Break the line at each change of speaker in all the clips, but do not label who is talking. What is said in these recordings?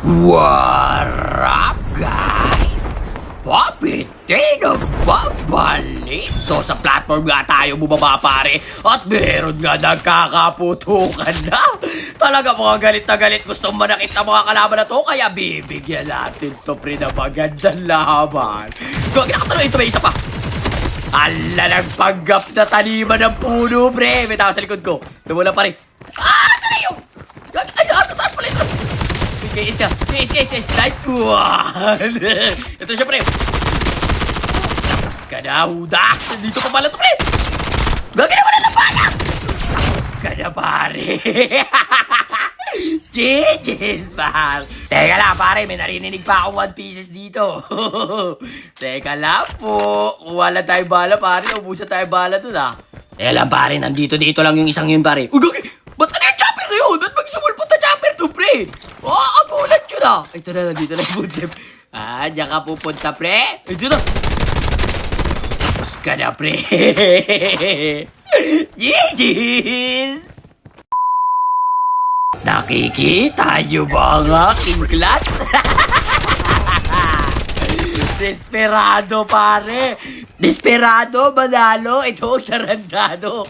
What up, guys? Papiti nagbabalik. So sa platform nga tayo bumaba pare. At meron nga nagkakaputukan na. Talaga mga galit na galit. Gustong manakit na mga kalaban na to. Kaya bibigyan natin to pre na magandang laban. So ginakatuloy ito may isa pa. Ala nagpanggap na taliman ng puno pre. May tao sa likod ko. Tumula pa rin. Saan na yun? Ay, sa taas pala ito. Guys, nice one! Ito siya, pre. Tapos ka na, hudas! Nandito pa pala ito, pre! Gagawin mo na ng bala! Tapos ka na, pare! GG's, pal! Teka lang, pare, may narinig pa akong 1 pieces dito. Teka lang po. Kuha lang tayo bala, pare. Ubusan tayo bala dun, ah. Teka lang, pare. Nandito lang yung isang yun, pare. Ba't ka na yung chopper na yun? Ba't magsumulpot na chopper to, pre? Agulat yun ah. Ito na, nandito na yung footstep. Diyan ka pupunta, pre. Ito na. Tapos ka na, pre. Yes! Nakikita nyo ba ang aking class? Desperado, pare. Desperado, manalo. Ito ang tarandado.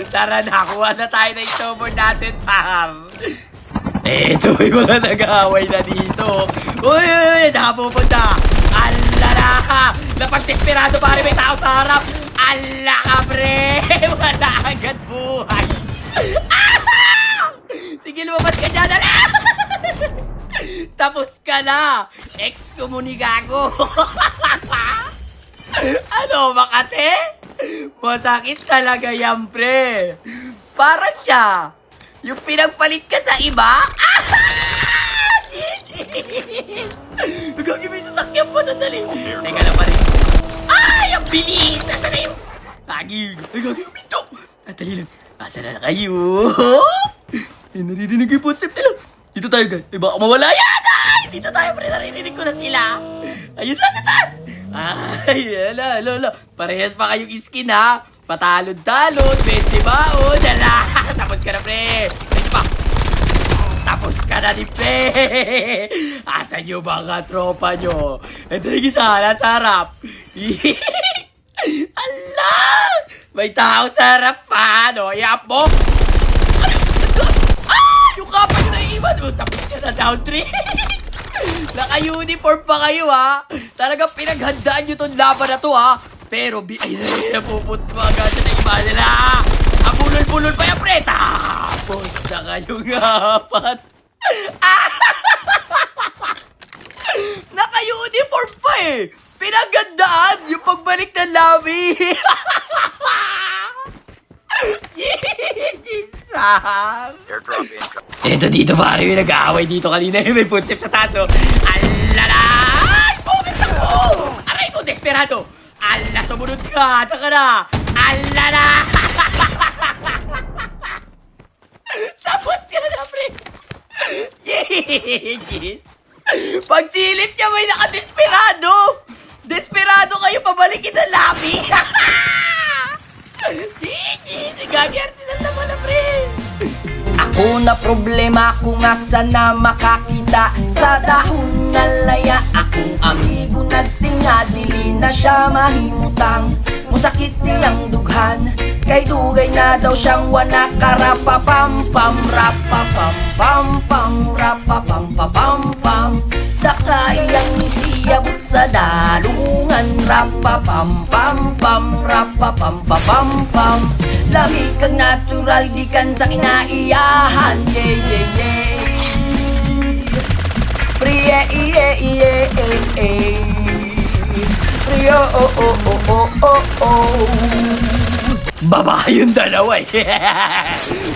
Tara na, kuha na tayo na isobor natin, pam. Eto, may mga nag-aaway na dito. Uy, saan pupunta? Ala na! Napag-desperado pare, may tao sa harap. Ala ka, pre! Wala agad buhay. Sige, lumabas ka dyan, ala! Tapos ka na! Ex-komunigago! Ano, Makate? Masakit talaga yan, pre. Parang siya. Yung pinagpalit ka sa iba. Gagawin mo yung sasakyan mo. Sandali. Teka lang pa rin. Ang bilis. Saan na yun? Gagawin mo ito. Sandali lang. Asa na kayo? Naririnig yung footstep nila. Dito tayo, guys. Baka mawala yan. Dito tayo, pre. Naririnig ko na sila. Ayun na sa taas. Ala. Parehas pa kayong skin, ha? Patalon-talon, 20 baon, ala. Tapos ka na, pre. Pwede pa. Tapos ka na ni pre. Asan yung mga tropa nyo? Ito na isa, nasa harap. Ala! May tao sa harap pa, no? Iap mo. Yung kapag na iwan. Tapos ka na, down 3. Naka-uniform pa kayo, ha? Talagang pinaghandaan nyo tong laban na to, ha? Pero, ay, napupuntos mga gadget na iba nila. Ang bulol-bulol pa yan, pre. Tapos na kayong apat. Naka-uniform pa, eh. Pinaghandaan yung pagbalik ng labi. Ito dito pare, may nag-aaway dito kanina. May footstep sa taso. Alala! Ay! Pugit ako! Aray ko, desperado! Ala, sumunod ka! Saan ka na? Alala! Tapos ka na, pre! Yes! Pagsilip niya may nakadesperado! Desperado kayo pabalikin ng labi! Gagyan sila naman na, pre! Ako na problema kung asa na makakita sa dahon na laya. Akong amigo nagtinga, dili na siya mahimutang. Musakit niyang dughan, kay dugay na daw siyang wana. Karapapam-pam, rapapam-pam-pam, rapapam-pam-pam. Dakaiyang nisiyabot sa dalungan. Rapapam-pam-pam, rapapam-pam-pam. Lami kang natural, di kan sa kinaiyahan. Priye, Priyo, Baba yung dalawa, eh.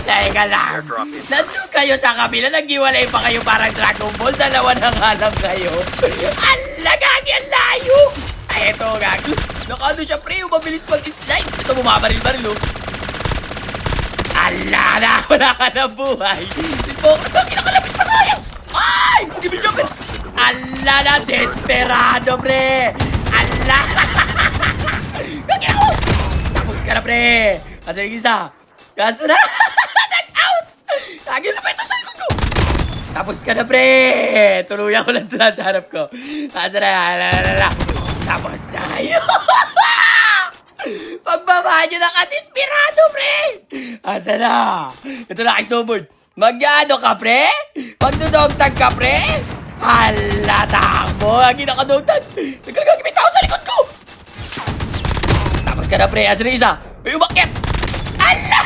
Teka lang. Nandun kayo sa kabila, nag-iwalay pa kayo parang Dragon Ball. Dalawa na nga lang kayo. Ala, gagi, ang layo. Ay, eto, gagi. Nakano siya, pre, mabilis mag-slide. Ito, bumabaril-baril, oh. Ala na, wala ka na buhay. Gagi, nakalapit pa sa'yo. Ay, gagi, may jumper. Ala na, desperado, pre. Ala. Gagi ako. Tapos ka na, pre. Kasi yung isa. Kaso na. Nag-out. Gagi na pa ito sa likod ko. Tapos ka na, pre! Tuluyan ko lang ito sa harap ko. Asa na. Tapos na kayo. Pagbaba nyo na ka-desperado, pre! Asa na? Ito na, snowboard. Mag-ano ka, pre? Magdudogtag ka, pre? Hala, takbo. Ang ginakadogtag. Nagkagagimit ako sa likod ko. Tapos ka na, pre. Asa na isa? May umakyat. Hala!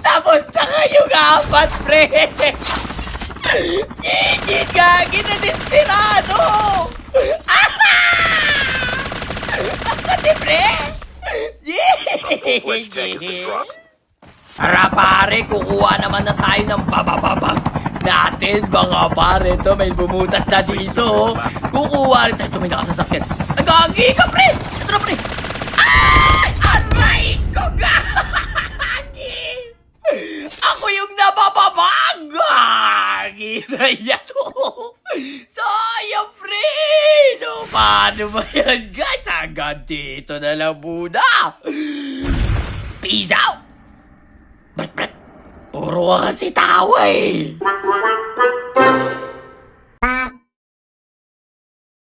Tapos na kayong apat, pre! Gigit gagi na desperado! Akati, pre! Tara, pare, kukuha naman na tayo ng babababag natin, mga pare. Ito, may bumutas na dito. Kukuha rin tayo. Ito, may nakasasakyan. Ay, gagi ka, pre! Ito na, pre! Ay! Aray ko, gagi! Ako yung nabababag! Gagi na yan! Sayang, pre! So, paano ba yan, guys? Hanggang dito na lang muna! Peace out! Puro ka kasi tawa eh!